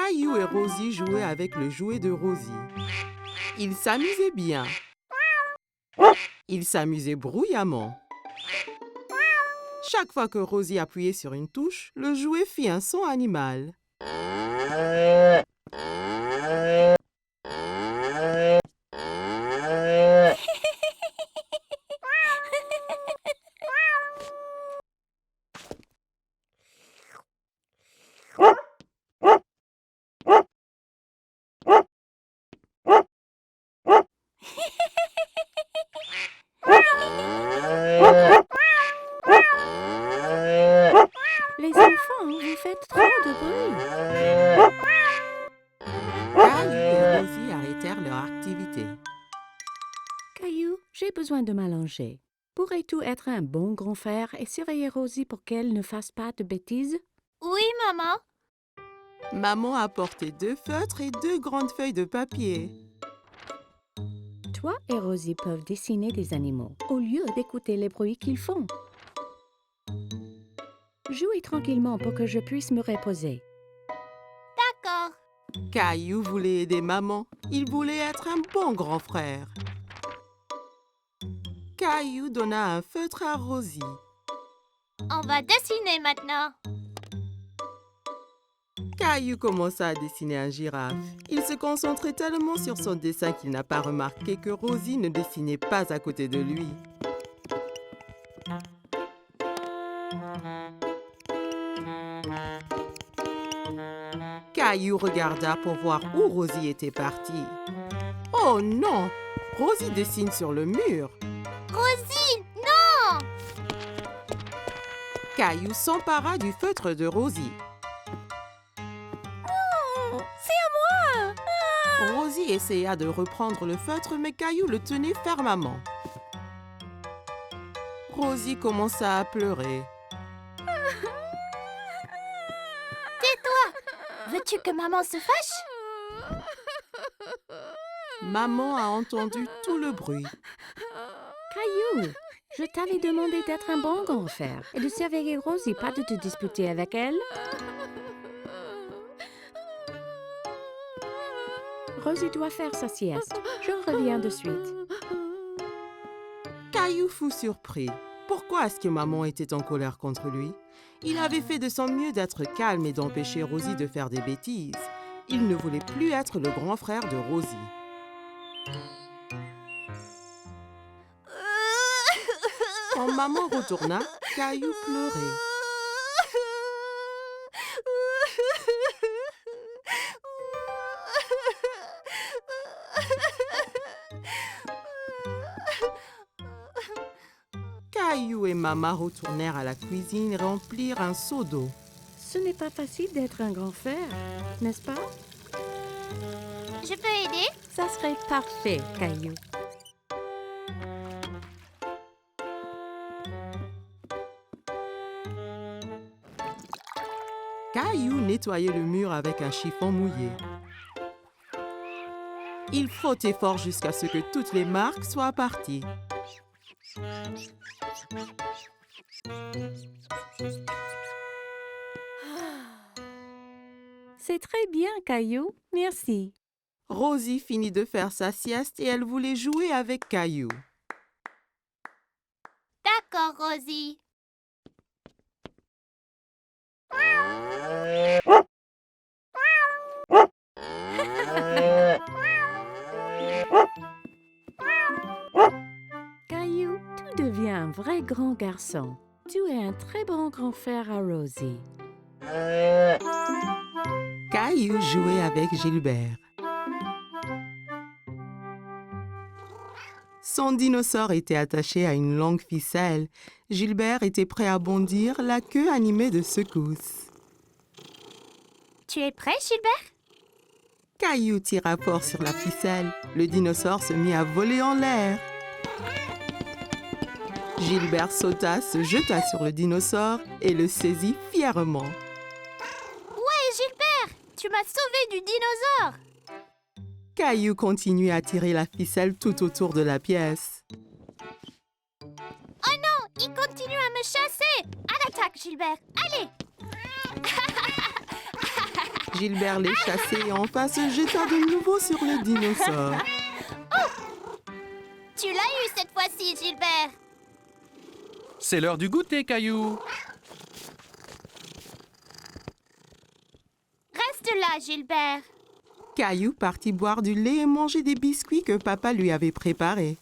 Caillou et Rosie jouaient avec le jouet de Rosie. Ils s'amusaient bien. Ils s'amusaient bruyamment. Chaque fois que Rosie appuyait sur une touche, le jouet fit un son animal. Les enfants, vous faites trop de bruit. Caillou et Rosie arrêtèrent leur activité. Caillou, j'ai besoin de m'allonger. Pourrais-tu être un bon grand frère et surveiller Rosie pour qu'elle ne fasse pas de bêtises? Oui, maman. Maman apportait 2 feutres et 2 grandes feuilles de papier. Toi et Rosie peuvent dessiner des animaux au lieu d'écouter les bruits qu'ils font. Jouez tranquillement pour que je puisse me reposer. D'accord. Caillou voulait aider maman. Il voulait être un bon grand frère. Caillou donna un feutre à Rosie. On va dessiner maintenant. Caillou commença à dessiner un girafe. Il se concentrait tellement sur son dessin qu'il n'a pas remarqué que Rosie ne dessinait pas à côté de lui. Caillou regarda pour voir où Rosie était partie. Oh non! Rosie dessine sur le mur. Rosie, non! Caillou s'empara du feutre de Rosie. C'est à moi! Rosie essaya de reprendre le feutre, mais Caillou le tenait fermement. Rosie commença à pleurer. Veux-tu que maman se fâche? Maman a entendu tout le bruit. Caillou, je t'avais demandé d'être un bon grand frère et de surveiller Rosie, pas de te disputer avec elle. Rosie doit faire sa sieste. Je reviens de suite. Caillou fut surpris. Pourquoi est-ce que maman était en colère contre lui? Il avait fait de son mieux d'être calme et d'empêcher Rosie de faire des bêtises. Il ne voulait plus être le grand frère de Rosie. Quand maman retourna, Caillou pleurait. Caillou et maman retournèrent à la cuisine et remplirent un seau d'eau. Ce n'est pas facile d'être un grand frère, n'est-ce pas? Je peux aider? Ça serait parfait, Caillou. Caillou nettoyait le mur avec un chiffon mouillé. Il frottait fort jusqu'à ce que toutes les marques soient parties. C'est très bien, Caillou. Merci. Rosie finit de faire sa sieste et elle voulait jouer avec Caillou. D'accord, Rosie. Caillou, tu deviens un vrai grand garçon. Tu es un très bon grand frère à Rosie. Caillou jouait avec Gilbert. Son dinosaure était attaché à une longue ficelle. Gilbert était prêt à bondir, la queue animée de secousses. Tu es prêt, Gilbert? Caillou tira fort sur la ficelle. Le dinosaure se mit à voler en l'air. Gilbert sauta, se jeta sur le dinosaure et le saisit fièrement. Ouais, Gilbert! Tu m'as sauvé du dinosaure! Caillou continuait à tirer la ficelle tout autour de la pièce. Oh non! Il continue à me chasser! À l'attaque, Gilbert! Allez! Gilbert les chassait et enfin se jeta de nouveau sur le dinosaure. Tu l'as eu cette fois-ci, Gilbert. C'est l'heure du goûter, Caillou. Reste là, Gilbert. Caillou partit boire du lait et manger des biscuits que papa lui avait préparés.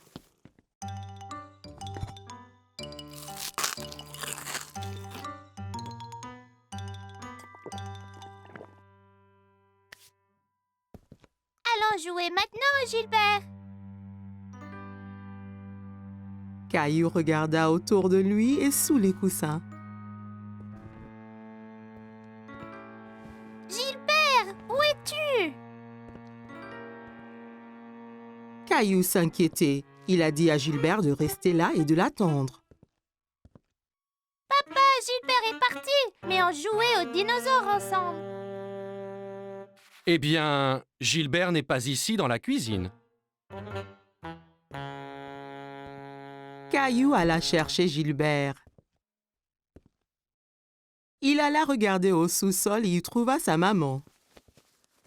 Allons jouer maintenant, Gilbert. Caillou regarda autour de lui et sous les coussins. Gilbert, où es-tu? Caillou s'inquiétait. Il a dit à Gilbert de rester là et de l'attendre. Papa, Gilbert est parti, mais on jouait aux dinosaures ensemble. Eh bien, Gilbert n'est pas ici dans la cuisine. Caillou alla chercher Gilbert. Il alla regarder au sous-sol et y trouva sa maman.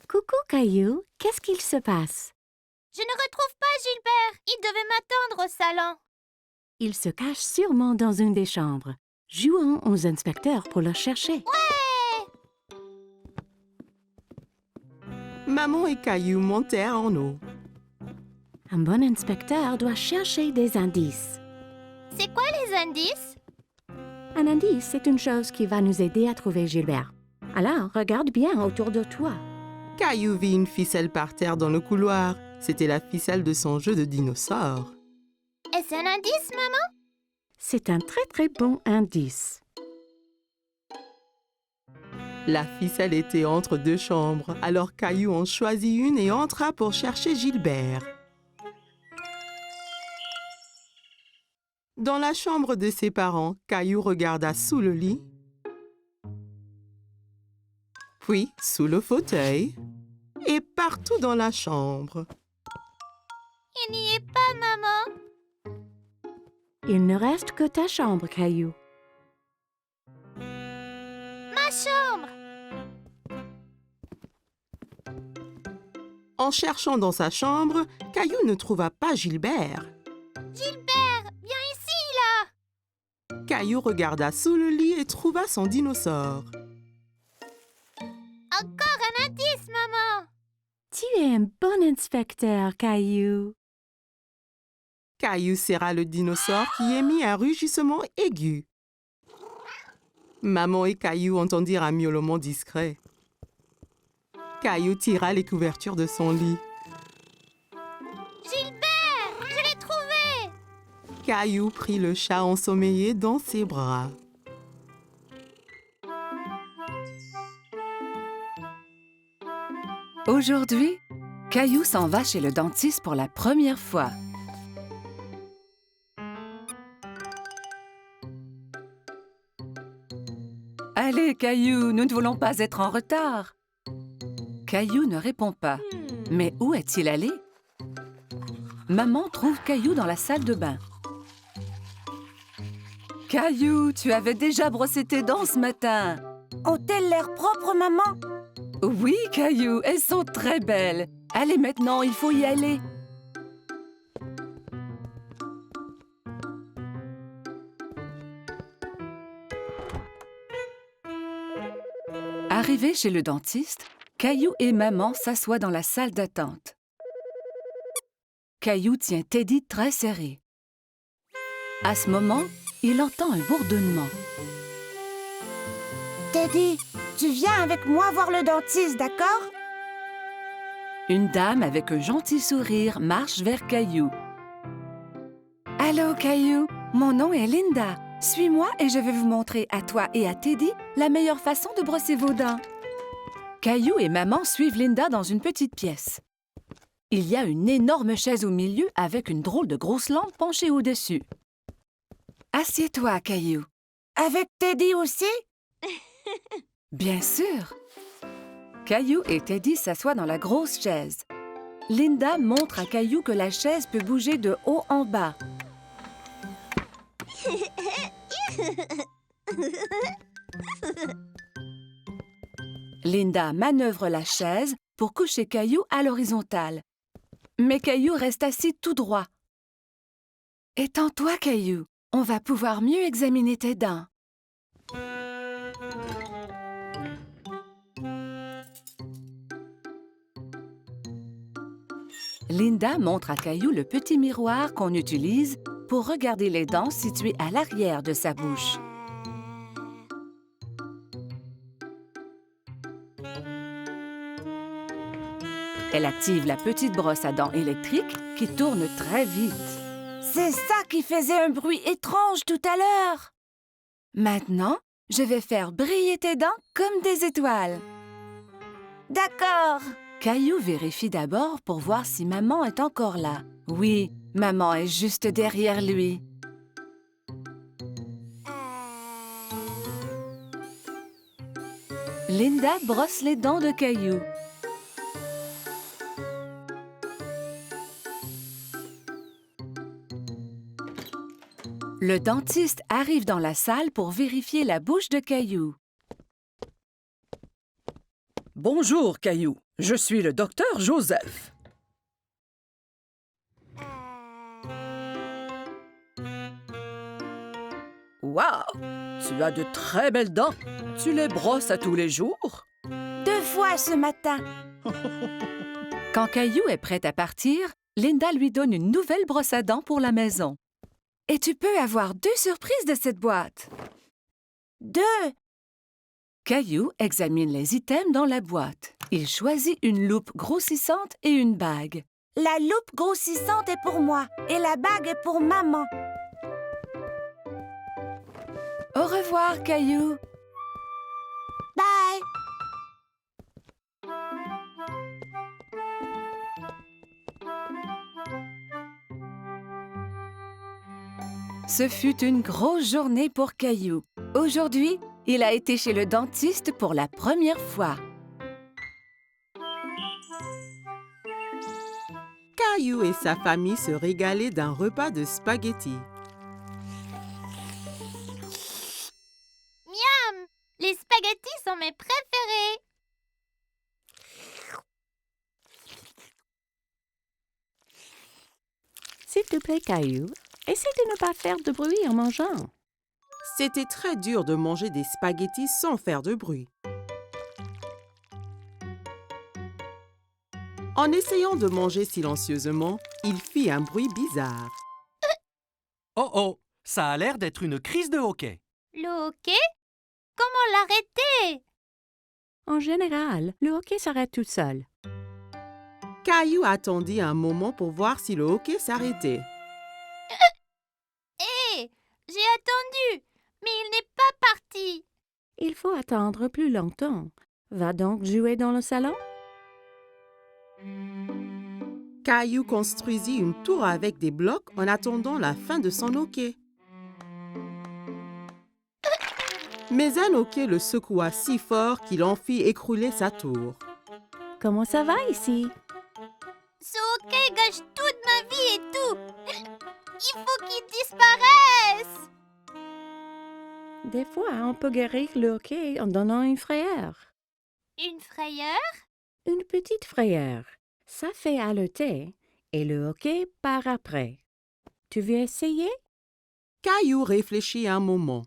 Coucou, Caillou, qu'est-ce qu'il se passe? Je ne retrouve pas Gilbert. Il devait m'attendre au salon. Il se cache sûrement dans une des chambres. Jouons aux inspecteurs pour le chercher. Maman et Caillou montèrent en haut. Un bon inspecteur doit chercher des indices. C'est quoi les indices? Un indice, c'est une chose qui va nous aider à trouver Gilbert. Alors, regarde bien autour de toi. Caillou vit une ficelle par terre dans le couloir. C'était la ficelle de son jeu de dinosaure. Est-ce un indice, maman? C'est un très très bon indice. La ficelle était entre deux chambres, alors Caillou en choisit une et entra pour chercher Gilbert. Dans la chambre de ses parents, Caillou regarda sous le lit, puis sous le fauteuil et partout dans la chambre. Il n'y est pas, maman. Il ne reste que ta chambre, Caillou. Ma chambre. En cherchant dans sa chambre, Caillou ne trouva pas Gilbert. Gilbert, viens ici, là. Caillou regarda sous le lit et trouva son dinosaure. Encore un indice, maman. Tu es un bon inspecteur, Caillou. Caillou serra le dinosaure qui émit un rugissement aigu. Maman et Caillou entendirent un miaulement discret. Caillou tira les couvertures de son lit. Gilbert, je l'ai trouvé. Caillou prit le chat ensommeillé dans ses bras. Aujourd'hui, Caillou s'en va chez le dentiste pour la première fois. Allez, Caillou, nous ne voulons pas être en retard. Caillou ne répond pas. Mais où est-il allé? Maman trouve Caillou dans la salle de bain. Caillou, tu avais déjà brossé tes dents ce matin. Ont-elles l'air propres, maman? Oui, Caillou, elles sont très belles. Allez maintenant, il faut y aller. Arrivés chez le dentiste, Caillou et maman s'assoient dans la salle d'attente. Caillou tient Teddy très serré. À ce moment, il entend un bourdonnement. Teddy, tu viens avec moi voir le dentiste, d'accord? Une dame avec un gentil sourire marche vers Caillou. « Allô, Caillou, mon nom est Linda. Suis-moi et je vais vous montrer à toi et à Teddy la meilleure façon de brosser vos dents. » Caillou et maman suivent Linda dans une petite pièce. Il y a une énorme chaise au milieu avec une drôle de grosse lampe penchée au-dessus. « Assieds-toi, Caillou. »« Avec Teddy aussi? Bien sûr. » Caillou et Teddy s'assoient dans la grosse chaise. Linda montre à Caillou que la chaise peut bouger de haut en bas. Linda manœuvre la chaise pour coucher Caillou à l'horizontale. Mais Caillou reste assis tout droit. Étends-toi, Caillou. On va pouvoir mieux examiner tes dents. Linda montre à Caillou le petit miroir qu'on utilise pour regarder les dents situées à l'arrière de sa bouche. Elle active la petite brosse à dents électrique qui tourne très vite. C'est ça qui faisait un bruit étrange tout à l'heure. Maintenant, je vais faire briller tes dents comme des étoiles. D'accord. Caillou vérifie d'abord pour voir si maman est encore là. Oui, maman est juste derrière lui. Linda brosse les dents de Caillou. Le dentiste arrive dans la salle pour vérifier la bouche de Caillou. Bonjour, Caillou. Je suis le docteur Joseph. Waouh! Tu as de très belles dents. Tu les brosses à tous les jours? 2 fois ce matin. Quand Caillou est prête à partir, Linda lui donne une nouvelle brosse à dents pour la maison. Et tu peux avoir 2 surprises de cette boîte. 2. Caillou examine les items dans la boîte. Il choisit une loupe grossissante et une bague. La loupe grossissante est pour moi et la bague est pour maman. Au revoir, Caillou. Bye. Ce fut une grosse journée pour Caillou. Aujourd'hui, il a été chez le dentiste pour la première fois. Caillou et sa famille se régalaient d'un repas de spaghettis. Miam! Les spaghettis sont mes préférés. S'il te plaît, Caillou, essaie de ne pas faire de bruit en mangeant. C'était très dur de manger des spaghettis sans faire de bruit. En essayant de manger silencieusement, il fit un bruit bizarre. Oh oh, ça a l'air d'être une crise de hoquet. Le hoquet? Comment l'arrêter? En général, le hockey s'arrête tout seul. Caillou attendit un moment pour voir si le hockey s'arrêtait. Hé! J'ai attendu, mais il n'est pas parti. Il faut attendre plus longtemps. Va donc jouer dans le salon? Caillou construisit une tour avec des blocs en attendant la fin de son hockey. Mais un hockey le secoua si fort qu'il en fit écrouler sa tour. Comment ça va ici? Ce hoquet gâche toute ma vie et tout. Il faut qu'il disparaisse. Des fois, on peut guérir le hockey en donnant une frayeur. Une frayeur? Une petite frayeur. Ça fait haleter et le hockey part après. Tu veux essayer? Caillou réfléchit un moment.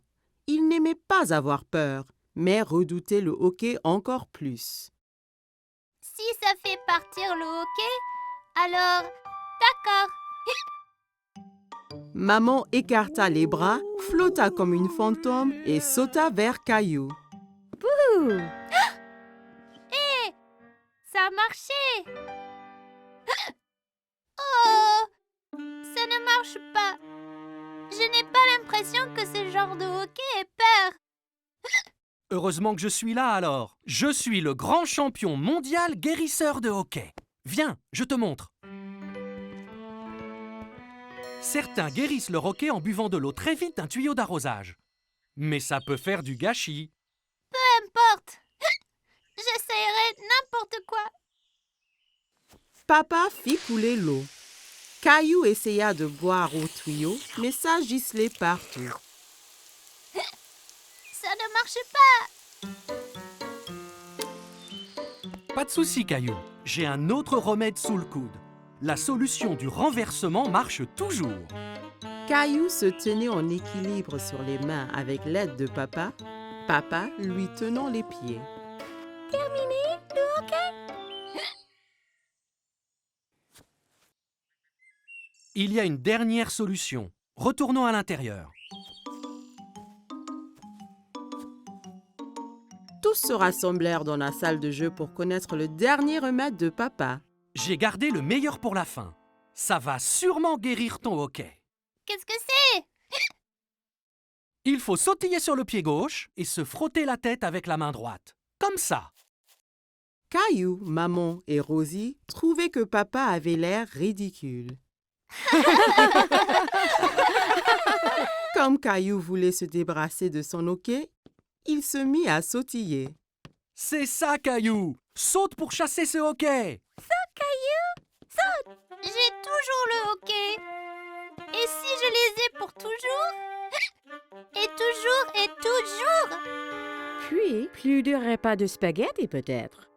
Il n'aimait pas avoir peur, mais redoutait le hockey encore plus. Si ça fait partir le hoquet, alors d'accord. Maman écarta les bras, flotta comme une fantôme et sauta vers Caillou. Ouh! Hé! Ça a marché. Oh! Ça ne marche pas. Je n'ai pas l'impression que ce genre de hoquet ait peur. Heureusement que je suis là alors. Je suis le grand champion mondial guérisseur de hockey. Viens, je te montre. Certains guérissent leur hockey en buvant de l'eau très vite d'un tuyau d'arrosage. Mais ça peut faire du gâchis. Peu importe. J'essayerai n'importe quoi. Papa fit couler l'eau. Caillou essaya de boire au tuyau, mais ça giselait partout. Ça ne marche pas. Pas de souci, Caillou. J'ai un autre remède sous le coude. La solution du renversement marche toujours. Caillou se tenait en équilibre sur les mains avec l'aide de papa, papa lui tenant les pieds. Il y a une dernière solution. Retournons à l'intérieur. Tous se rassemblèrent dans la salle de jeu pour connaître le dernier remède de papa. J'ai gardé le meilleur pour la fin. Ça va sûrement guérir ton hoquet. Qu'est-ce que c'est? Il faut sautiller sur le pied gauche et se frotter la tête avec la main droite. Comme ça. Caillou, maman et Rosie trouvaient que papa avait l'air ridicule. Comme Caillou voulait se débarrasser de son hoquet, il se mit à sautiller. C'est ça, Caillou. Saute pour chasser ce hoquet. J'ai toujours le hoquet. Et si je les ai pour toujours? Et toujours et toujours? Puis, plus de repas de spaghettis peut-être.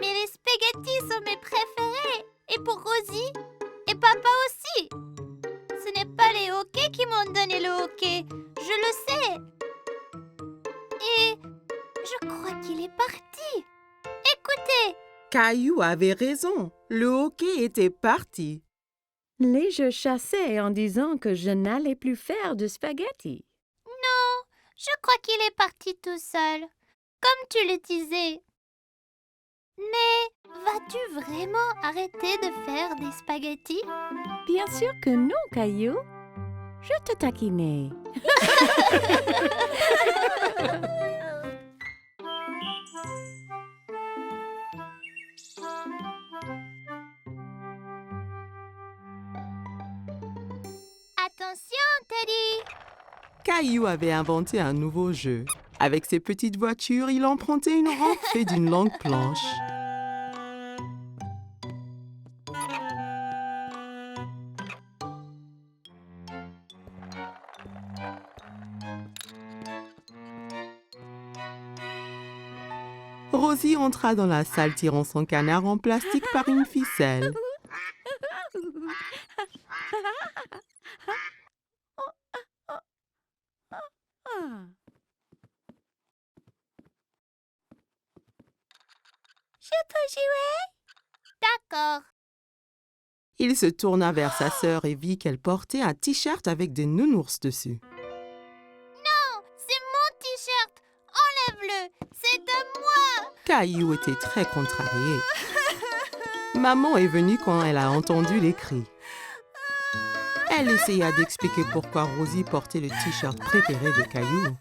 Mais les spaghettis sont mes préférés. Et pour Rosie? Et papa aussi. Ce n'est pas les hoquets qui m'ont donné le hoquet. Je le sais. Et je crois qu'il est parti. Écoutez. Caillou avait raison, le hoquet était parti. Les je chassais en disant que je n'allais plus faire de spaghettis. Non, je crois qu'il est parti tout seul, comme tu le disais. Mais vas-tu vraiment arrêter de faire des spaghettis? Bien sûr que non, Caillou. Je te taquinais. Attention, Teddy! Caillou avait inventé un nouveau jeu. Avec ses petites voitures, il empruntait une rampe faite d'une longue planche. Rosie entra dans la salle tirant son canard en plastique par une ficelle. Je peux jouer? D'accord. Il se tourna vers sa sœur et vit qu'elle portait un t-shirt avec des nounours dessus. Non, c'est mon t-shirt. Enlève-le. C'est à moi. Caillou était très contrarié. Maman est venue quand elle a entendu les cris. Elle essaya d'expliquer pourquoi Rosie portait le t-shirt préféré de Caillou.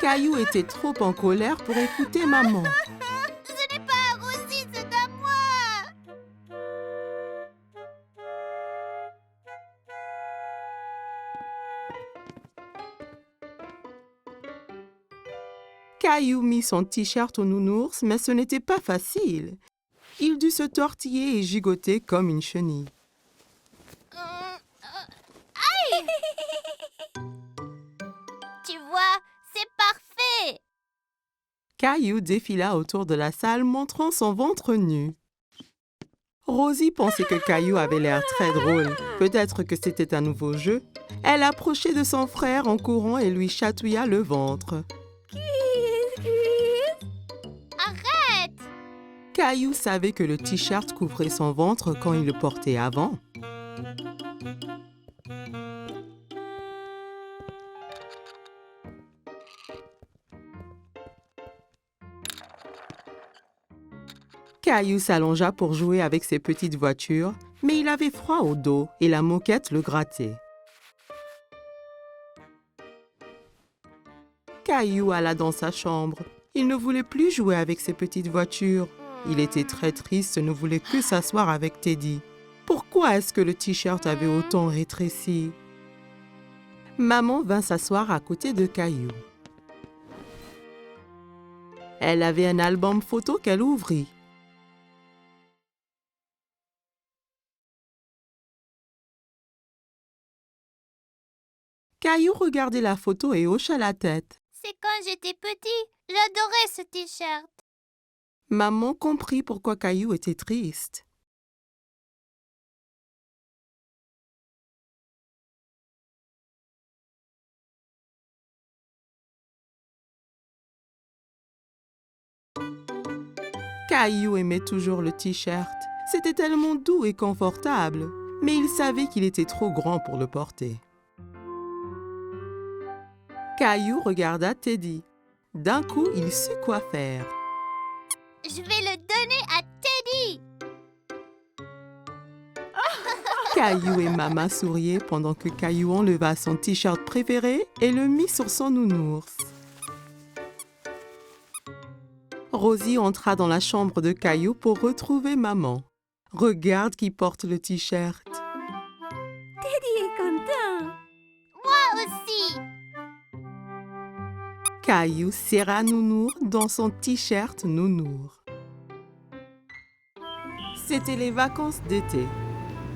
Caillou était trop en colère pour écouter maman. Ce n'est pas à Rosie, c'est à moi. Caillou mit son t-shirt au nounours, mais ce n'était pas facile. Il dut se tortiller et gigoter comme une chenille. Aïe! Tu vois, c'est parfait. Caillou défila autour de la salle montrant son ventre nu. Rosie pensait que Caillou avait l'air très drôle. Peut-être que c'était un nouveau jeu. Elle approchait de son frère en courant et lui chatouilla le ventre. Arrête! Caillou savait que le t-shirt couvrait son ventre quand il le portait avant. Caillou s'allongea pour jouer avec ses petites voitures, mais il avait froid au dos et la moquette le grattait. Caillou alla dans sa chambre. Il ne voulait plus jouer avec ses petites voitures. Il était très triste et ne voulait que s'asseoir avec Teddy. Pourquoi est-ce que le t-shirt avait autant rétréci? Maman vint s'asseoir à côté de Caillou. Elle avait un album photo qu'elle ouvrit. Caillou regardait la photo et hocha la tête. C'est quand j'étais petit. J'adorais ce t-shirt. Maman comprit pourquoi Caillou était triste. Caillou aimait toujours le t-shirt. C'était tellement doux et confortable, mais il savait qu'il était trop grand pour le porter. Caillou regarda Teddy. D'un coup, il sut quoi faire. Je vais le donner à Teddy. Caillou et Maman souriaient pendant que Caillou enleva son t-shirt préféré et le mit sur son nounours. Rosie entra dans la chambre de Caillou pour retrouver Maman. Regarde qui porte le t-shirt. Teddy est content. Moi aussi. Caillou serra Nounours dans son t-shirt Nounours. C'était les vacances d'été.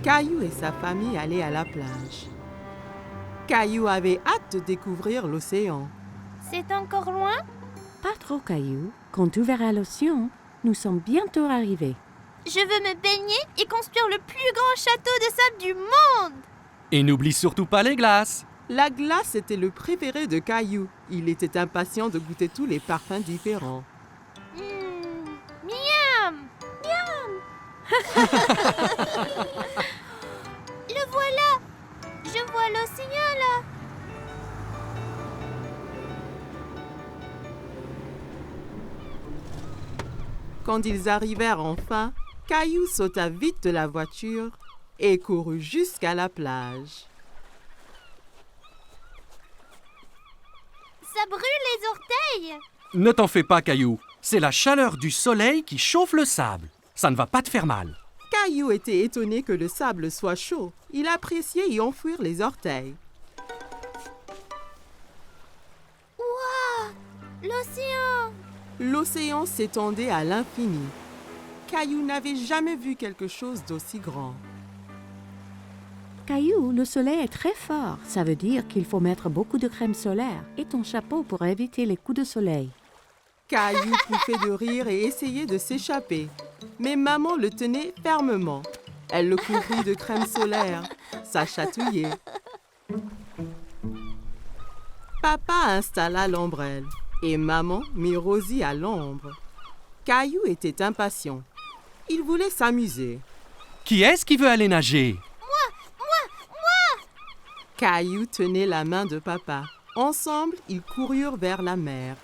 Caillou et sa famille allaient à la plage. Caillou avait hâte de découvrir l'océan. C'est encore loin? Pas trop, Caillou. Quand tu verras l'océan, nous sommes bientôt arrivés. Je veux me baigner et construire le plus grand château de sable du monde. Et n'oublie surtout pas les glaces. La glace était le préféré de Caillou. Il était impatient de goûter tous les parfums différents. Miam! Miam! Le voilà! Je vois l'océan là! Quand ils arrivèrent enfin, Caillou sauta vite de la voiture et courut jusqu'à la plage. Ça brûle les orteils! Ne t'en fais pas, Caillou. C'est la chaleur du soleil qui chauffe le sable. Ça ne va pas te faire mal. Caillou était étonné que le sable soit chaud. Il appréciait y enfouir les orteils. Waouh! L'océan! L'océan s'étendait à l'infini. Caillou n'avait jamais vu quelque chose d'aussi grand. Caillou, le soleil est très fort. Ça veut dire qu'il faut mettre beaucoup de crème solaire et ton chapeau pour éviter les coups de soleil. Caillou pouffait de rire et essayait de s'échapper. Mais maman le tenait fermement. Elle le couvrit de crème solaire. Ça chatouillait. Papa installa l'ombrelle et maman mit Rosie à l'ombre. Caillou était impatient. Il voulait s'amuser. Qui est-ce qui veut aller nager? Caillou tenait la main de papa. Ensemble, ils coururent vers la mer.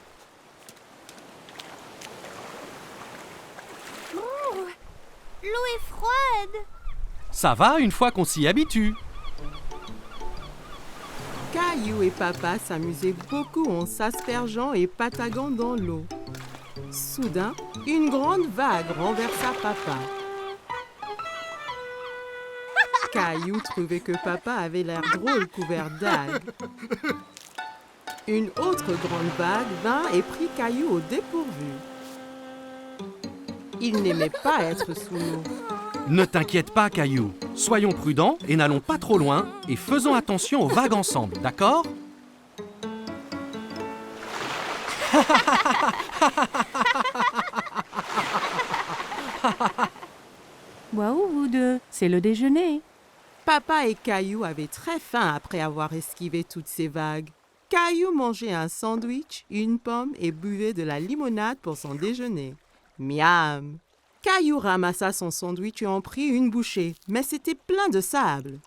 L'eau est froide! Ça va une fois qu'on s'y habitue. Caillou et papa s'amusaient beaucoup en s'aspergeant et pataguant dans l'eau. Soudain, une grande vague renversa papa. Caillou trouvait que papa avait l'air drôle couvert d'algues. Une autre grande vague vint et prit Caillou au dépourvu. Il n'aimait pas être sous l'eau. Ne t'inquiète pas, Caillou. Soyons prudents et n'allons pas trop loin et faisons attention aux vagues ensemble, d'accord? Waouh, vous deux, c'est le déjeuner. Papa et Caillou avaient très faim après avoir esquivé toutes ces vagues. Caillou mangeait un sandwich, une pomme et buvait de la limonade pour son déjeuner. Miam! Caillou ramassa son sandwich et en prit une bouchée, mais c'était plein de sable.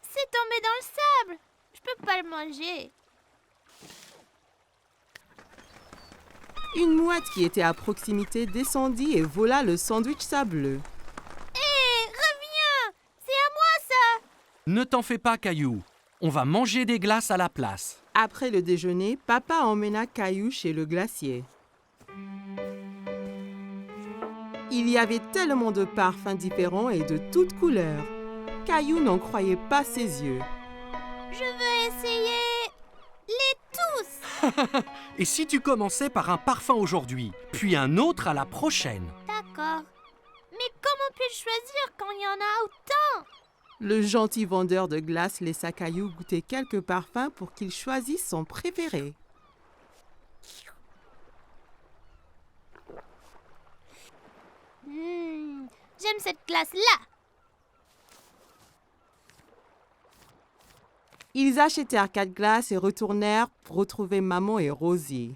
C'est tombé dans le sable! Je peux pas le manger. Une mouette qui était à proximité descendit et vola le sandwich sableux. Hé, reviens! C'est à moi ça! Ne t'en fais pas, Caillou. On va manger des glaces à la place. Après le déjeuner, papa emmena Caillou chez le glacier. Il y avait tellement de parfums différents et de toutes couleurs. Caillou n'en croyait pas ses yeux. Je veux essayer les tous! Et si tu commençais par un parfum aujourd'hui, puis un autre à la prochaine? D'accord. Mais comment puis-je choisir quand il y en a autant? Le gentil vendeur de glace laissa Caillou goûter quelques parfums pour qu'il choisisse son préféré. J'aime cette glace-là. Ils achetèrent 4 glaces et retournèrent pour retrouver maman et Rosie.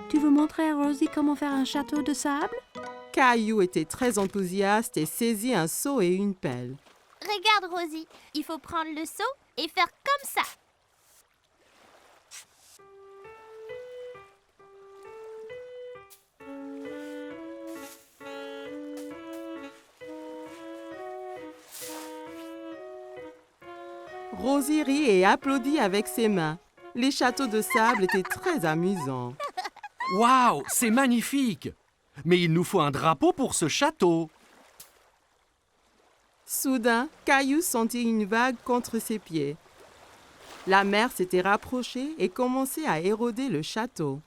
Tu veux montrer à Rosie comment faire un château de sable? Caillou était très enthousiaste et saisit un seau et une pelle. Regarde, Rosie. Il faut prendre le seau et faire comme ça. Rosie rit et applaudit avec ses mains. Les châteaux de sable étaient très amusants. Waouh, c'est magnifique! Mais il nous faut un drapeau pour ce château. Soudain, Caillou sentit une vague contre ses pieds. La mer s'était rapprochée et commençait à éroder le château.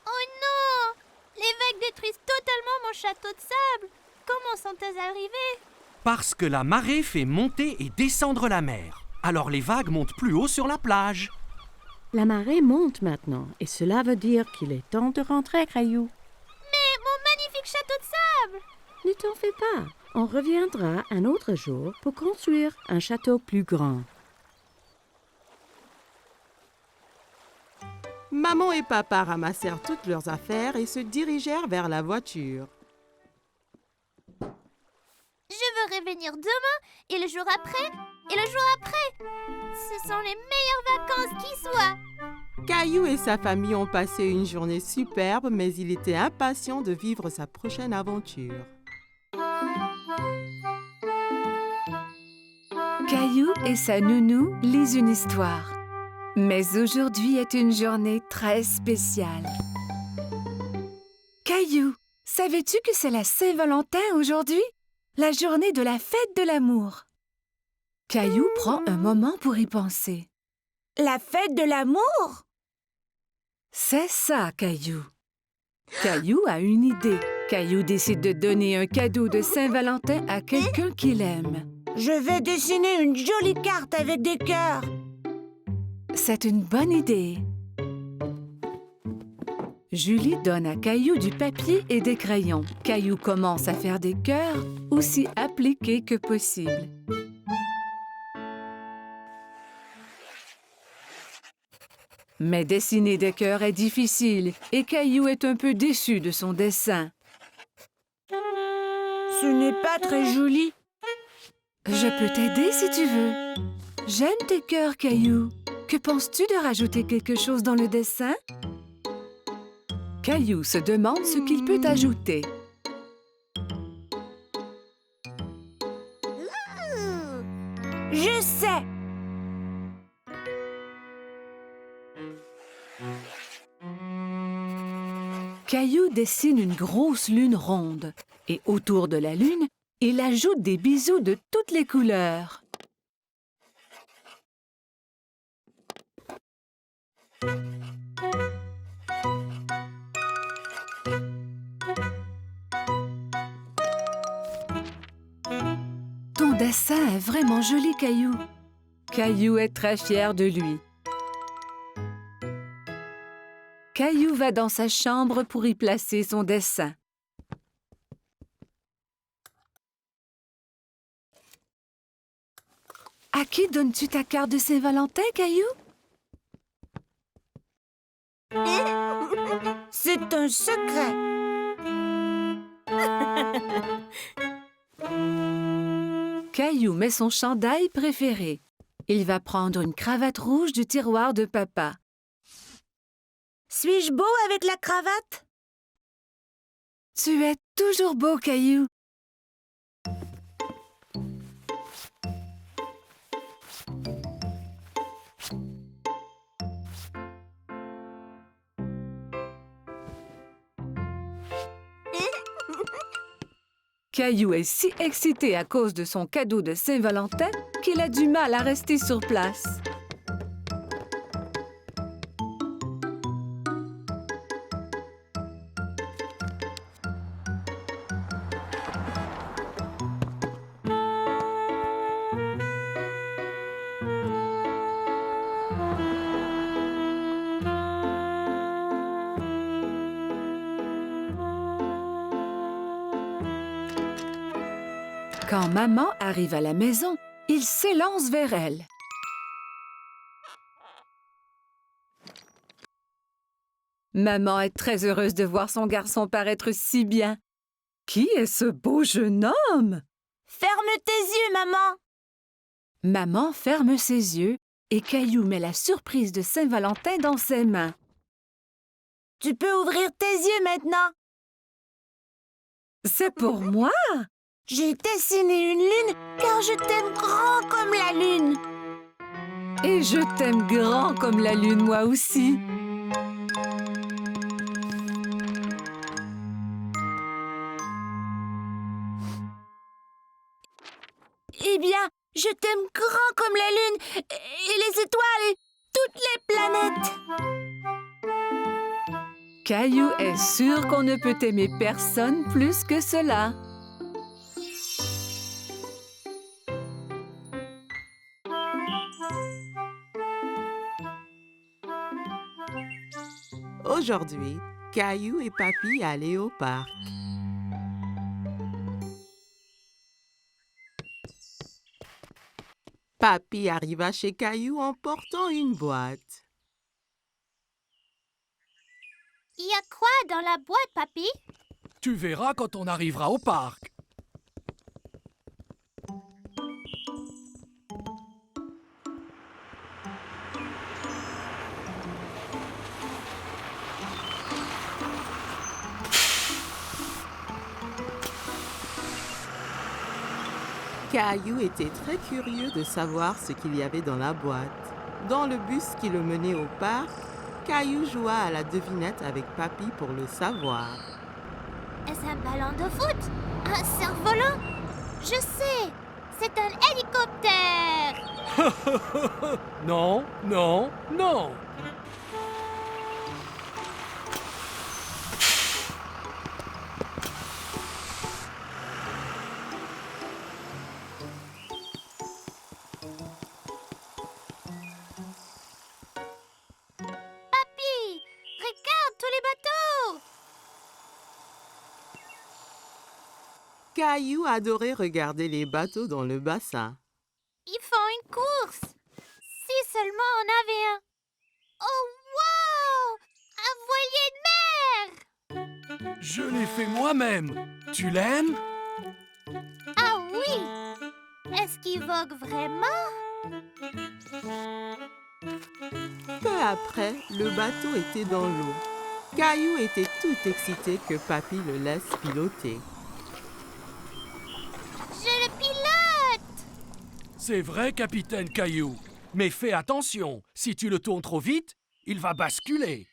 Oh non! Les vagues détruisent totalement mon château de sable. Comment sont-elles arrivées? Parce que la marée fait monter et descendre la mer. Alors les vagues montent plus haut sur la plage. La marée monte maintenant et cela veut dire qu'il est temps de rentrer, Caillou. Mais mon magnifique château de sable! Ne t'en fais pas. On reviendra un autre jour pour construire un château plus grand. Maman et papa ramassèrent toutes leurs affaires et se dirigèrent vers la voiture. Je veux revenir demain et le jour après et le jour après. Ce sont les meilleures vacances qui soient. Caillou et sa famille ont passé une journée superbe, mais il était impatient de vivre sa prochaine aventure. Caillou et sa nounou lisent une histoire. Mais aujourd'hui est une journée très spéciale. Caillou, savais-tu que c'est la Saint-Valentin aujourd'hui? La journée de la fête de l'amour. Caillou prend un moment pour y penser. La fête de l'amour? C'est ça, Caillou. Caillou a une idée. Caillou décide de donner un cadeau de Saint-Valentin à quelqu'un qu'il aime. Je vais dessiner une jolie carte avec des cœurs. C'est une bonne idée. Julie donne à Caillou du papier et des crayons. Caillou commence à faire des cœurs aussi appliqués que possible. Mais dessiner des cœurs est difficile et Caillou est un peu déçu de son dessin. Ce n'est pas très joli. Je peux t'aider si tu veux. J'aime tes cœurs, Caillou. Que penses-tu de rajouter quelque chose dans le dessin? Caillou se demande ce qu'il peut ajouter. Je sais. Caillou dessine une grosse lune ronde et autour de la lune, il ajoute des bisous de toutes les couleurs. Ton dessin est vraiment joli, Caillou. Caillou est très fier de lui. Caillou va dans sa chambre pour y placer son dessin. À qui donnes-tu ta carte de Saint-Valentin, Caillou? C'est un secret. Caillou met son chandail préféré. Il va prendre une cravate rouge du tiroir de papa. Suis-je beau avec la cravate? Tu es toujours beau, Caillou. Caillou est si excité à cause de son cadeau de Saint-Valentin qu'il a du mal à rester sur place. Quand maman arrive à la maison, il s'élance vers elle. Maman est très heureuse de voir son garçon paraître si bien. Qui est ce beau jeune homme? Ferme tes yeux, maman. Maman ferme ses yeux et Caillou met la surprise de Saint-Valentin dans ses mains. Tu peux ouvrir tes yeux maintenant. C'est pour moi? J'ai dessiné une lune car je t'aime grand comme la lune. Et je t'aime grand comme la lune, moi aussi. Eh bien, je t'aime grand comme la lune et les étoiles et toutes les planètes. Caillou est sûr qu'on ne peut aimer personne plus que cela. Aujourd'hui, Caillou et Papy allaient au parc. Papy arriva chez Caillou en portant une boîte. Il y a quoi dans la boîte, papy? Tu verras quand on arrivera au parc. Caillou était très curieux de savoir ce qu'il y avait dans la boîte. Dans le bus qui le menait au parc, Caillou joua à la devinette avec Papy pour le savoir. Est-ce un ballon de foot? Un cerf-volant? Je sais, c'est un hélicoptère. Non, non, non. Papy, regarde tous les bateaux. Caillou adorait regarder les bateaux dans le bassin. Ils font une course. Si seulement on avait un. Oh, wow! Un voilier de mer! Je l'ai fait moi-même. Tu l'aimes? Ah oui! Est-ce qu'il vogue vraiment? Peu après, le bateau était dans l'eau. Caillou était tout excité que Papy le laisse piloter. Je le pilote! C'est vrai, capitaine Caillou. Mais fais attention, si tu le tournes trop vite, il va basculer.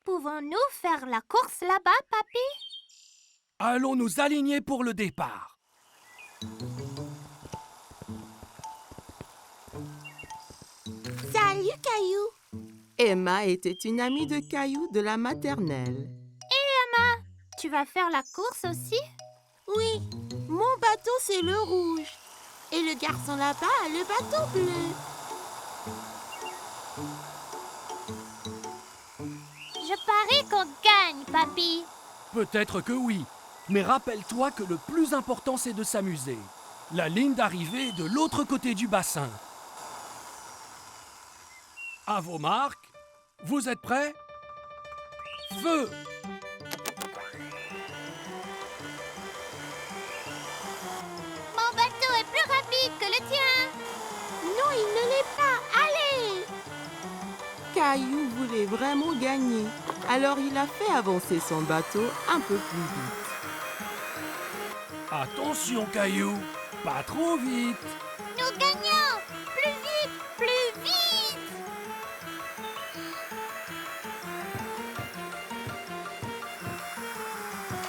Pouvons-nous faire la course là-bas, papy? Allons nous aligner pour le départ. Salut, Caillou. Emma était une amie de Caillou de la maternelle. Tu vas faire la course aussi? Oui, mon bateau, c'est le rouge. Et le garçon là-bas a le bateau bleu. Je parie qu'on gagne, papy. Peut-être que oui, mais rappelle-toi que le plus important c'est de s'amuser. La ligne d'arrivée est de l'autre côté du bassin. À vos marques, vous êtes prêts? Feu! Mon bateau est plus rapide que le tien. Non, il ne l'est pas. Allez! Caillou voulait vraiment gagner, alors il a fait avancer son bateau un peu plus vite. Attention, Caillou, pas trop vite. Nous gagnons! Plus vite! Plus vite!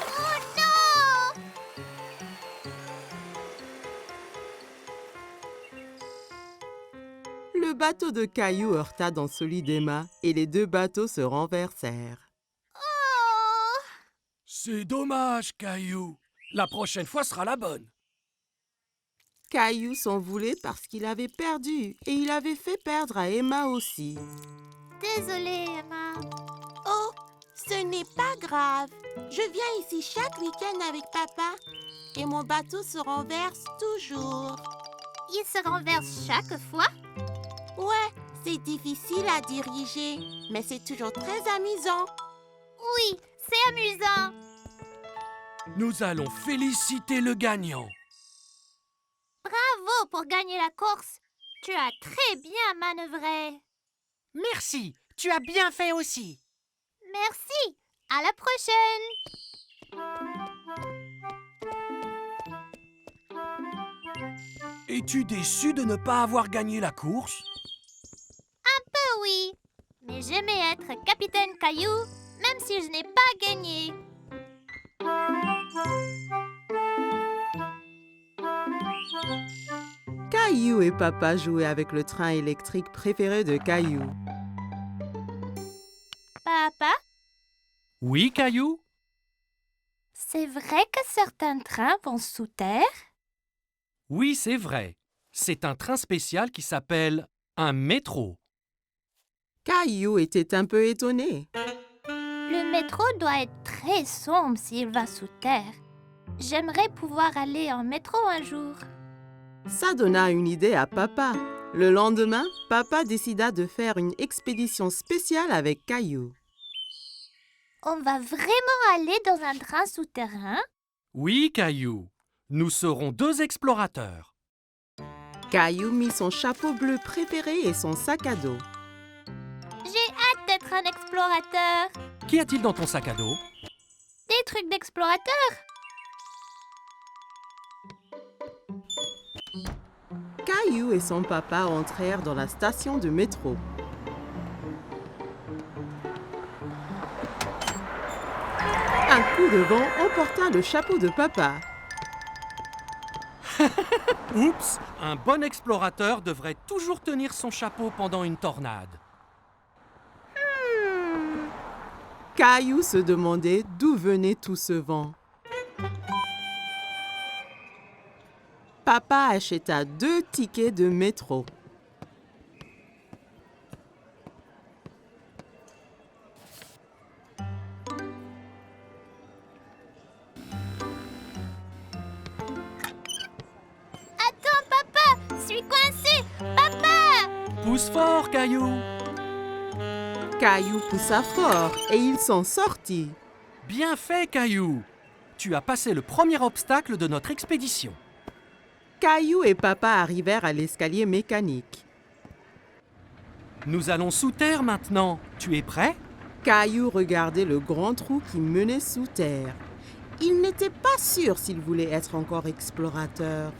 Oh non! Le bateau de Caillou heurta dans celui d'Emma et les deux bateaux se renversèrent. Oh! C'est dommage, Caillou. La prochaine fois sera la bonne. Caillou s'en voulait parce qu'il avait perdu et il avait fait perdre à Emma aussi. Désolée, Emma. Oh, Ce n'est pas grave. Je viens ici chaque week-end avec papa et mon bateau se renverse toujours. Il se renverse chaque fois? Ouais, c'est difficile à diriger, mais c'est toujours très amusant. Oui, c'est amusant. Nous allons féliciter le gagnant. Bravo pour gagner la course. Tu as très bien manœuvré. Merci, tu as bien fait aussi. Merci. À la prochaine. Es-tu déçu de ne pas avoir gagné la course? Oui, mais j'aimais être capitaine Caillou, même si je n'ai pas gagné. Caillou et papa jouaient avec le train électrique préféré de Caillou. Papa, Oui, Caillou? c'est vrai que certains trains vont sous terre? Oui, c'est vrai. C'est un train spécial qui s'appelle un métro. Caillou était un peu étonné. Le métro doit être très sombre s'il va sous terre. J'aimerais pouvoir aller en métro un jour. Ça donna une idée à papa. Le lendemain, papa décida de faire une expédition spéciale avec Caillou. On va vraiment aller dans un train souterrain? Oui, Caillou. Nous serons 2 explorateurs. Caillou mit son chapeau bleu préféré et son sac à dos. J'ai hâte d'être un explorateur. Qu'y a-t-il dans ton sac à dos? Des trucs d'explorateur. Caillou et son papa entrèrent dans la station de métro. Un coup de vent emporta le chapeau de papa. Oups! Un bon explorateur devrait toujours tenir son chapeau pendant une tornade. Caillou se demandait d'où venait tout ce vent. Papa acheta 2 tickets de métro. Attends, papa, je suis coincé. Papa! Pousse fort, Caillou! Caillou poussa fort et il s'en sortit. Bien fait, Caillou! Tu as passé le premier obstacle de notre expédition. Caillou et papa arrivèrent à l'escalier mécanique. Nous allons sous terre maintenant. Tu es prêt? Caillou regardait le grand trou qui menait sous terre. Il n'était pas sûr s'il voulait être encore explorateur.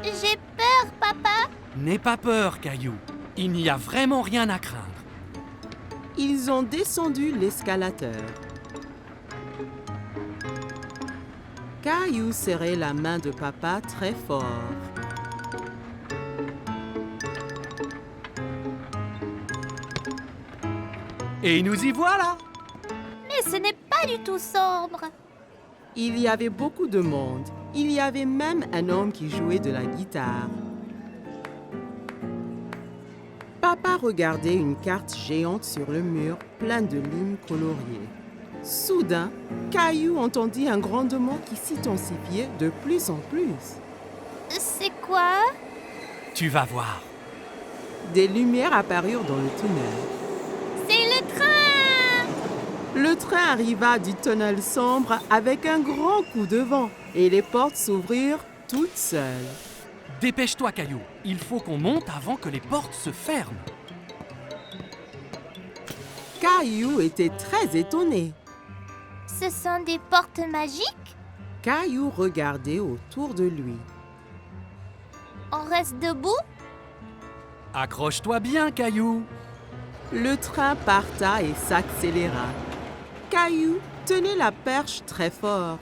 J'ai peur, papa. N'aie pas peur, Caillou. Il n'y a vraiment rien à craindre. Ils ont descendu l'escalateur. Caillou serrait la main de papa très fort. Et nous y voilà! Mais ce n'est pas du tout sombre. Il y avait beaucoup de monde. Il y avait même un homme qui jouait de la guitare. Papa regardait une carte géante sur le mur, pleine de lignes coloriées. Soudain, Caillou entendit un grondement qui s'intensifiait de plus en plus. C'est quoi? Tu vas voir. Des lumières apparurent dans le tunnel. C'est le train! Le train arriva du tunnel sombre avec un grand coup de vent et les portes s'ouvrirent toutes seules. Dépêche-toi, Caillou. Il faut qu'on monte avant que les portes se ferment. Caillou était très étonné. Ce sont des portes magiques? Caillou regardait autour de lui. On reste debout? Accroche-toi bien, Caillou. Le train parta et s'accéléra. Caillou tenait la perche très fort.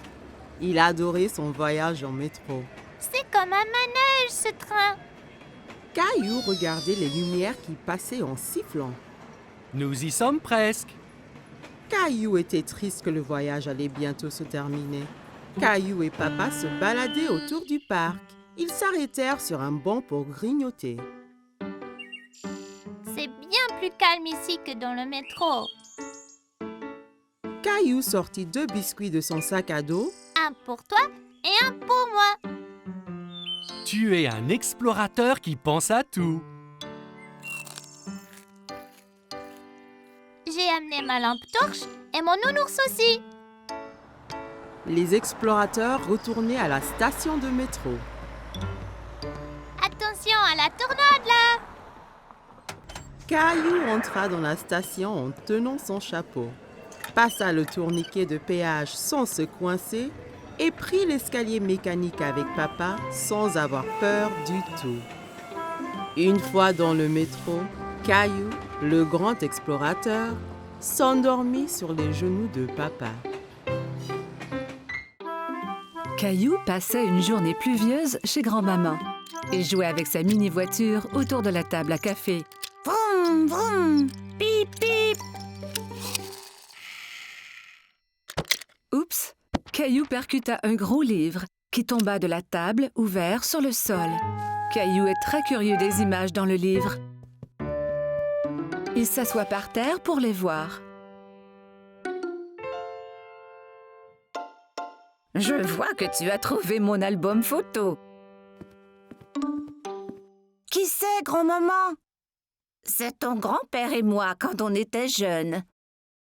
Il adorait son voyage en métro. C'est comme un manège, ce train. Caillou regardait les lumières qui passaient en sifflant. Nous y sommes presque. Caillou était triste que le voyage allait bientôt se terminer. Caillou et papa se baladaient autour du parc. Ils s'arrêtèrent sur un banc pour grignoter. C'est bien plus calme ici que dans le métro. Caillou sortit 2 biscuits de son sac à dos. Un pour toi et un pour moi. Tu es un explorateur qui pense à tout. J'ai amené ma lampe torche et mon nounours aussi. Les explorateurs retournaient à la station de métro. Attention à la tornade là. Caillou entra dans la station en tenant son chapeau, passa le tourniquet de péage sans se coincer et prit l'escalier mécanique avec papa sans avoir peur du tout. Une fois dans le métro, Caillou, le grand explorateur, s'endormit sur les genoux de papa. Caillou passait une journée pluvieuse chez grand-maman. Il jouait avec sa mini-voiture autour de la table à café. Vroom, vroom, pip, pip. Oups! Caillou percuta un gros livre qui tomba de la table ouvert sur le sol. Caillou est très curieux des images dans le livre. Il s'assoit par terre pour les voir. Je vois que tu as trouvé mon album photo. Qui c'est, grand-maman? C'est ton grand-père et moi quand on était jeunes.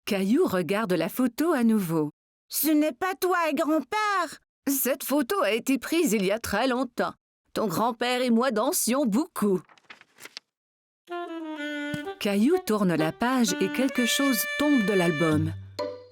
Caillou regarde la photo à nouveau. Ce n'est pas toi et grand-père. Cette photo a été prise il y a très longtemps. Ton grand-père et moi dansions beaucoup. Caillou tourne la page et quelque chose tombe de l'album.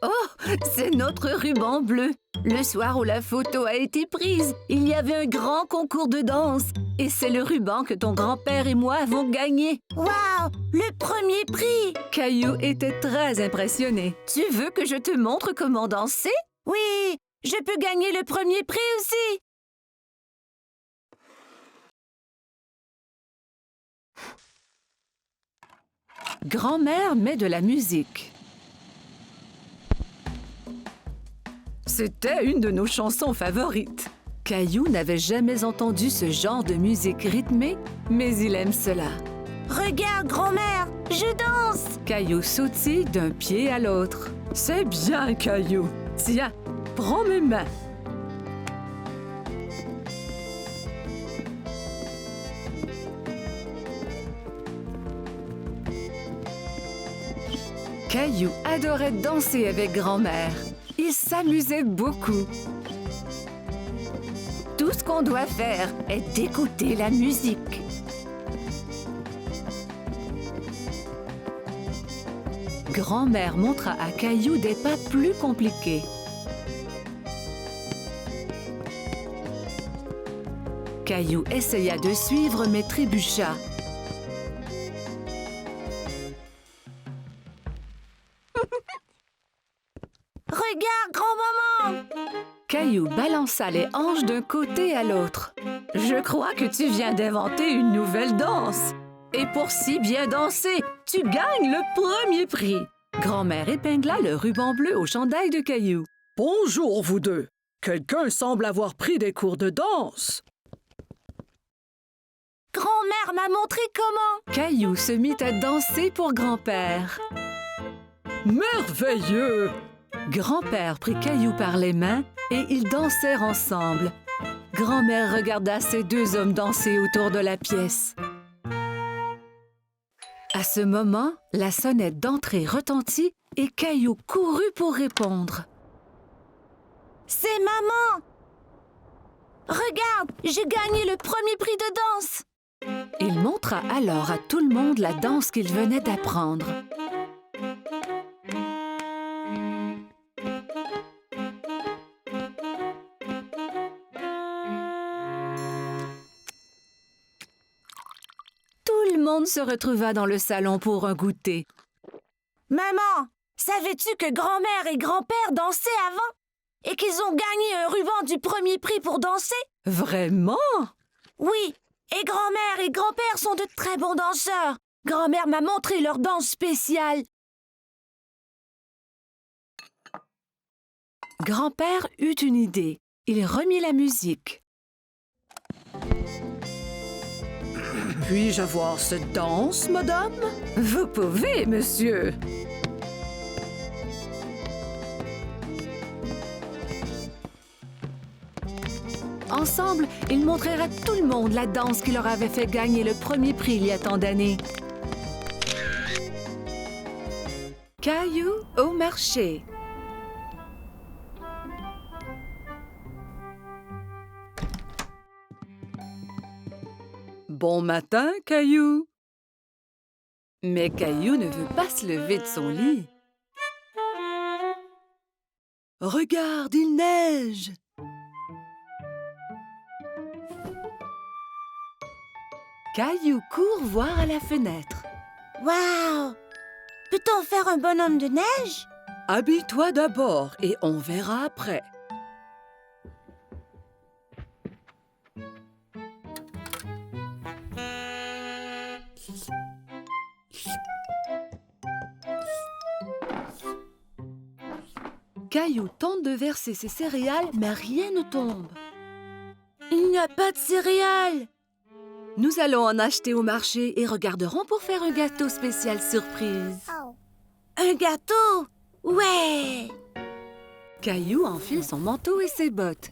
Oh, c'est notre ruban bleu. Le soir où la photo a été prise, il y avait un grand concours de danse. Et c'est le ruban que ton grand-père et moi avons gagné. Waouh, le premier prix! Caillou était très impressionné. Tu veux que je te montre comment danser? Oui, je peux gagner le premier prix aussi. Grand-mère met de la musique. C'était une de nos chansons favorites. Caillou n'avait jamais entendu ce genre de musique rythmée, mais il aime cela. Regarde, grand-mère, je danse! Caillou sautille d'un pied à l'autre. C'est bien, Caillou. Tiens, prends mes mains. Caillou adorait danser avec grand-mère. Il s'amusait beaucoup. Tout ce qu'on doit faire est d'écouter la musique. Grand-mère montra à Caillou des pas plus compliqués. Caillou essaya de suivre mais trébucha. Regarde, grand-maman! Caillou balança les hanches d'un côté à l'autre. Je crois que tu viens d'inventer une nouvelle danse. Et pour si bien danser, tu gagnes le premier prix. Grand-mère épingla le ruban bleu au chandail de Caillou. Bonjour, vous deux. Quelqu'un semble avoir pris des cours de danse. Grand-mère m'a montré comment. Caillou se mit à danser pour grand-père. Merveilleux! Grand-père prit Caillou par les mains et ils dansèrent ensemble. Grand-mère regarda ces deux hommes danser autour de la pièce. À ce moment, la sonnette d'entrée retentit et Caillou courut pour répondre. C'est maman! Regarde, j'ai gagné le premier prix de danse! Il montra alors à tout le monde la danse qu'il venait d'apprendre. Tout le monde se retrouva dans le salon pour un goûter. Maman, savais-tu que grand-mère et grand-père dansaient avant? Et qu'ils ont gagné un ruban du premier prix pour danser? Vraiment? Oui, et grand-mère et grand-père sont de très bons danseurs. Grand-mère m'a montré leur danse spéciale. Grand-père eut une idée. Il remit la musique. Puis-je avoir cette danse, madame? Vous pouvez, monsieur. Ensemble, ils montrèrent à tout le monde la danse qui leur avait fait gagner le premier prix il y a tant d'années. Caillou au marché. Bon matin, Caillou. Mais Caillou ne veut pas se lever de son lit. Regarde, il neige! Caillou court voir à la fenêtre. Waouh! Peut-on faire un bonhomme de neige? Habille-toi d'abord et on verra après. Caillou tente de verser ses céréales, mais rien ne tombe. Il n'y a pas de céréales. Nous allons en acheter au marché et regarderons pour faire un gâteau spécial surprise. Un gâteau? Ouais! Caillou enfile son manteau et ses bottes.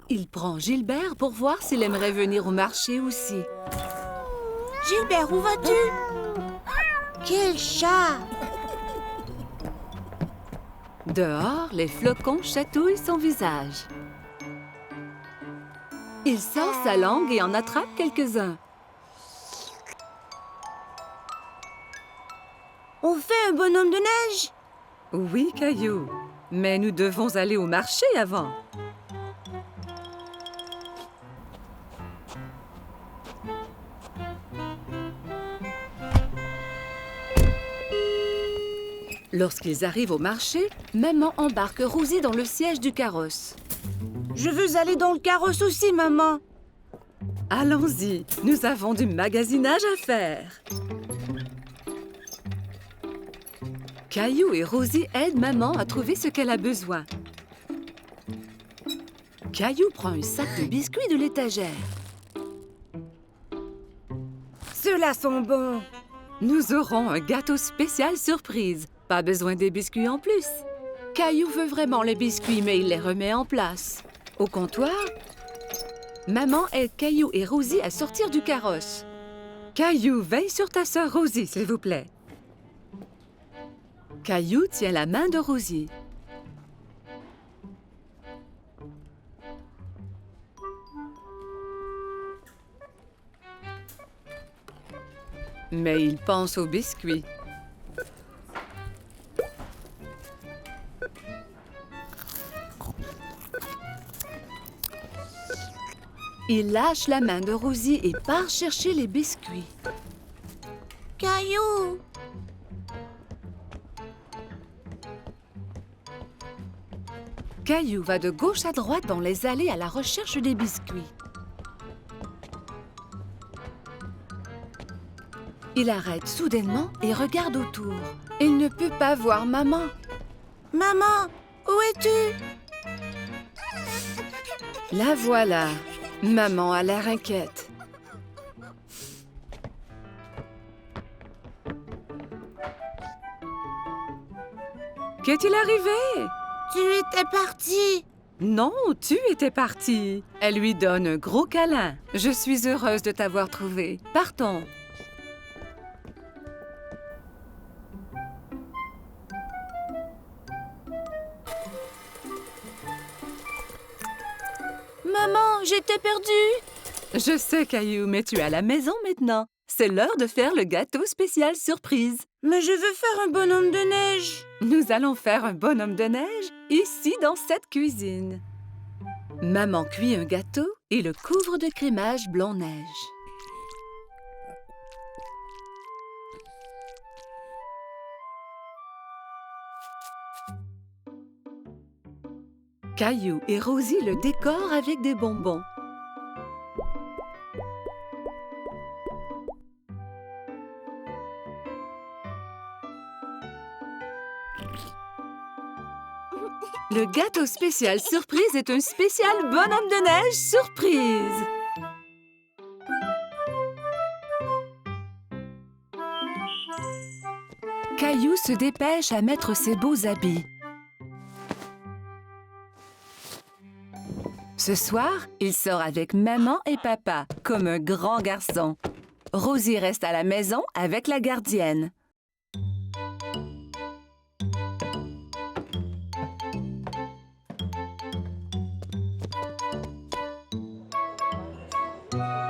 Il prend Gilbert pour voir s'il aimerait venir au marché aussi. Gilbert, où vas-tu? Quel chat! Dehors, les flocons chatouillent son visage. Il sort sa langue et en attrape quelques-uns. On fait un bonhomme de neige? Oui, Caillou, mais nous devons aller au marché avant. Lorsqu'ils arrivent au marché, maman embarque Rosie dans le siège du carrosse. Je veux aller dans le carrosse aussi, maman. Allons-y, nous avons du magasinage à faire. Caillou et Rosie aident maman à trouver ce qu'elle a besoin. Caillou prend un sac de biscuits de l'étagère. Ceux-là sont bons. Nous aurons un gâteau spécial surprise. Pas besoin des biscuits en plus. Caillou veut vraiment les biscuits, mais il les remet en place. Au comptoir, maman aide Caillou et Rosie à sortir du carrosse. Caillou, veille sur ta sœur Rosie, s'il vous plaît. Caillou tient la main de Rosie. Mais il pense aux biscuits. Il lâche la main de Rosie et part chercher les biscuits. Caillou! Caillou va de gauche à droite dans les allées à la recherche des biscuits. Il arrête soudainement et regarde autour. Il ne peut pas voir maman. Maman, où es-tu? La voilà. Maman a l'air inquiète. Qu'est-il arrivé? Tu étais partie. Non, tu étais partie. Elle lui donne un gros câlin. Je suis heureuse de t'avoir trouvé. Partons. Maman, j'étais perdue. Je sais, Caillou, mais tu es à la maison maintenant. C'est l'heure de faire le gâteau spécial surprise. Mais je veux faire un bonhomme de neige. Nous allons faire un bonhomme de neige ici dans cette cuisine. Maman cuit un gâteau et le couvre de crémage blanc-neige. Caillou et Rosie le décorent avec des bonbons. Le gâteau spécial surprise est un spécial bonhomme de neige surprise. Caillou se dépêche à mettre ses beaux habits. Ce soir, il sort avec maman et papa, comme un grand garçon. Rosie reste à la maison avec la gardienne.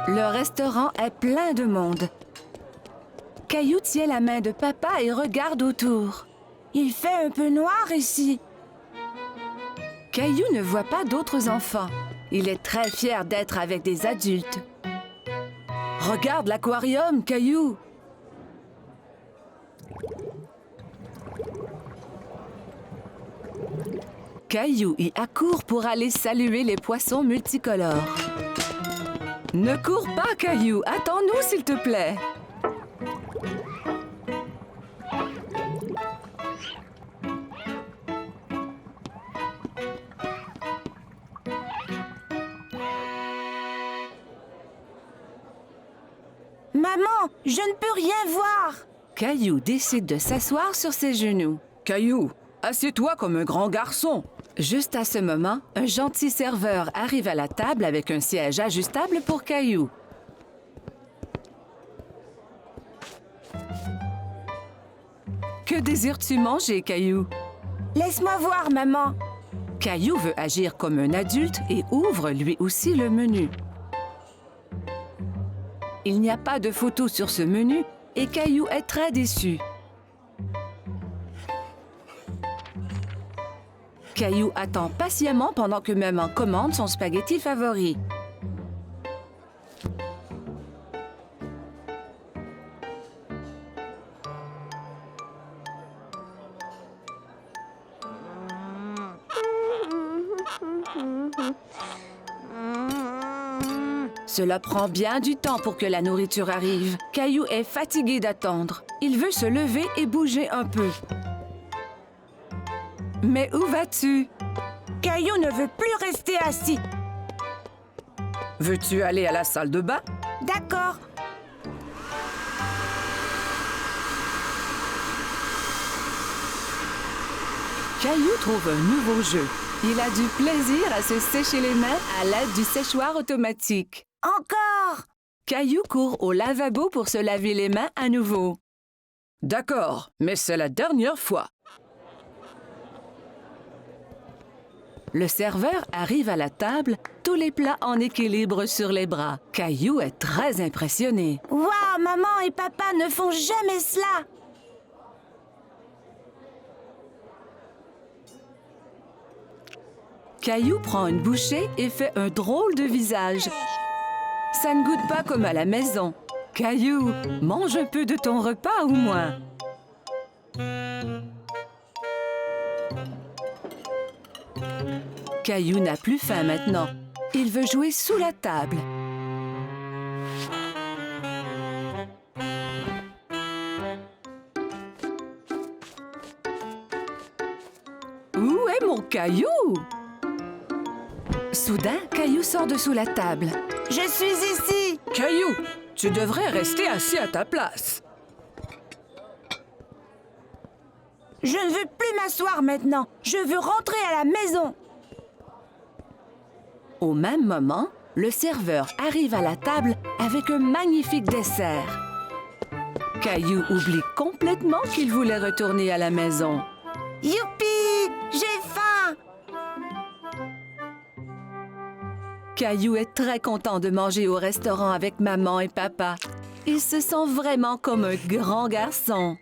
Le restaurant est plein de monde. Caillou tient la main de papa et regarde autour. Il fait un peu noir ici. Caillou ne voit pas d'autres enfants. Il est très fier d'être avec des adultes. Regarde l'aquarium, Caillou! Caillou y accourt pour aller saluer les poissons multicolores. Ne cours pas, Caillou! Attends-nous, s'il te plaît! Maman, je ne peux rien voir. Caillou décide de s'asseoir sur ses genoux. Caillou, assieds-toi comme un grand garçon. Juste à ce moment, un gentil serveur arrive à la table avec un siège ajustable pour Caillou. Que désires-tu manger, Caillou? Laisse-moi voir, maman. Caillou veut agir comme un adulte et ouvre lui aussi le menu. Il n'y a pas de photo sur ce menu et Caillou est très déçu. Caillou attend patiemment pendant que maman commande son spaghetti favori. Cela prend bien du temps pour que la nourriture arrive. Caillou est fatigué d'attendre. Il veut se lever et bouger un peu. Mais où vas-tu? Caillou ne veut plus rester assis. Veux-tu aller à la salle de bain? D'accord. Caillou trouve un nouveau jeu. Il a du plaisir à se sécher les mains à l'aide du séchoir automatique. Encore. Caillou court au lavabo pour se laver les mains à nouveau. D'accord, mais c'est la dernière fois. Le serveur arrive à la table, tous les plats en équilibre sur les bras. Caillou est très impressionné. Waouh, maman et papa ne font jamais cela. Caillou prend une bouchée et fait un drôle de visage. Ça ne goûte pas comme à la maison. Caillou, mange un peu de ton repas au moins. Caillou n'a plus faim maintenant. Il veut jouer sous la table. Où est mon Caillou? Soudain, Caillou sort de sous la table. Je suis ici. Caillou, tu devrais rester assis à ta place. Je ne veux plus m'asseoir maintenant. Je veux rentrer à la maison. Au même moment, le serveur arrive à la table avec un magnifique dessert. Caillou oublie complètement qu'il voulait retourner à la maison. Youpi! J'ai faim! Caillou est très content de manger au restaurant avec maman et papa. Il se sent vraiment comme un grand garçon.